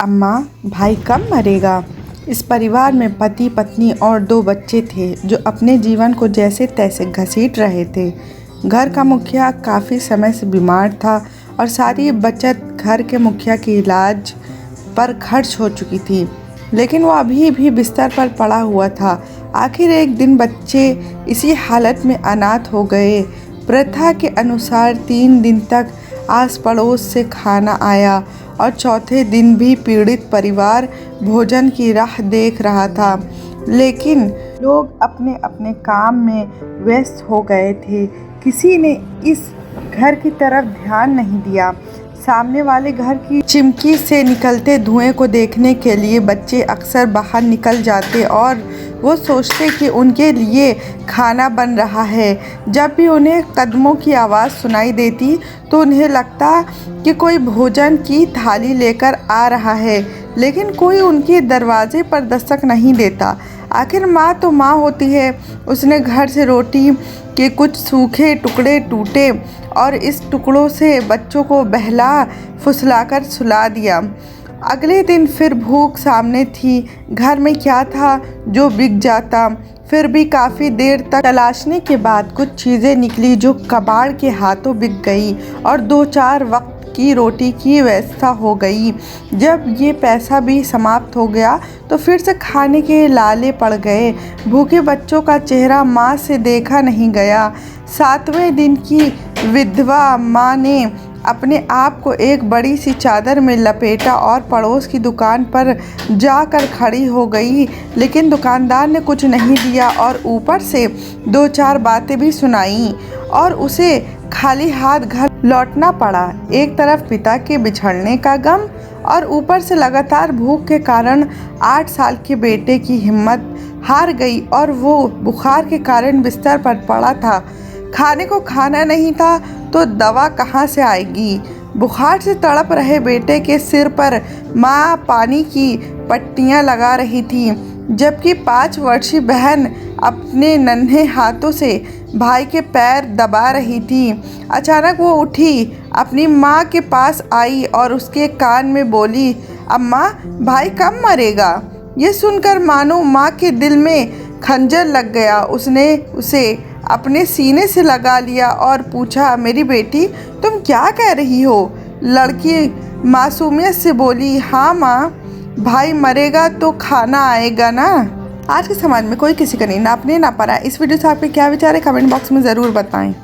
अम्मा, भाई कब मरेगा? इस परिवार में पति पत्नी और 2 बच्चे थे जो अपने जीवन को जैसे तैसे घसीट रहे थे। घर का मुखिया काफ़ी समय से बीमार था और सारी बचत घर के मुखिया के इलाज पर खर्च हो चुकी थी, लेकिन वो अभी भी बिस्तर पर पड़ा हुआ था। आखिर एक दिन बच्चे इसी हालत में अनाथ हो गए। प्रथा के अनुसार 3 दिन तक आस पड़ोस से खाना आया और चौथे दिन भी पीड़ित परिवार भोजन की राह देख रहा था, लेकिन लोग अपने अपने काम में व्यस्त हो गए थे। किसी ने इस घर की तरफ ध्यान नहीं दिया। सामने वाले घर की चिमकी से निकलते धुएं को देखने के लिए बच्चे अक्सर बाहर निकल जाते और वो सोचते कि उनके लिए खाना बन रहा है। जब भी उन्हें कदमों की आवाज़ सुनाई देती तो उन्हें लगता कि कोई भोजन की थाली लेकर आ रहा है, लेकिन कोई उनके दरवाजे पर दस्तक नहीं देता। आखिर माँ तो माँ होती है। उसने घर से रोटी के कुछ सूखे टुकड़े टूटे और इस टुकड़ों से बच्चों को बहला फुसलाकर सुला दिया। अगले दिन फिर भूख सामने थी। घर में क्या था जो बिक जाता? फिर भी काफ़ी देर तक तलाशने के बाद कुछ चीज़ें निकली जो कबाड़ के हाथों बिक गई और 2-4 वक्त की रोटी की व्यवस्था हो गई। जब ये पैसा भी समाप्त हो गया तो फिर से खाने के लाले पड़ गए। भूखे बच्चों का चेहरा माँ से देखा नहीं गया। 7वें दिन की विधवा माँ ने अपने आप को एक बड़ी सी चादर में लपेटा और पड़ोस की दुकान पर जाकर खड़ी हो गई, लेकिन दुकानदार ने कुछ नहीं दिया और ऊपर से 2-4 बातें भी सुनाई और उसे खाली हाथ घर लौटना पड़ा। एक तरफ पिता के बिछड़ने का गम और ऊपर से लगातार भूख के कारण 8 साल के बेटे की हिम्मत हार गई और वो बुखार के कारण बिस्तर पर पड़ा था। खाने को खाना नहीं था तो दवा कहाँ से आएगी? बुखार से तड़प रहे बेटे के सिर पर माँ पानी की पट्टियाँ लगा रही थी, जबकि 5 वर्षीय बहन अपने नन्हे हाथों से भाई के पैर दबा रही थी। अचानक वो उठी, अपनी माँ के पास आई और उसके कान में बोली, अम्मा, भाई कब मरेगा? ये सुनकर मानो माँ के दिल में खंजर लग गया। उसने उसे अपने सीने से लगा लिया और पूछा, मेरी बेटी, तुम क्या कह रही हो? लड़की मासूमियत से बोली, हाँ माँ, भाई मरेगा तो खाना आएगा ना। आज के समाज में कोई किसी का नहीं नापने ना पारा। इस वीडियो से आपके क्या विचार है कमेंट बॉक्स में ज़रूर बताएं।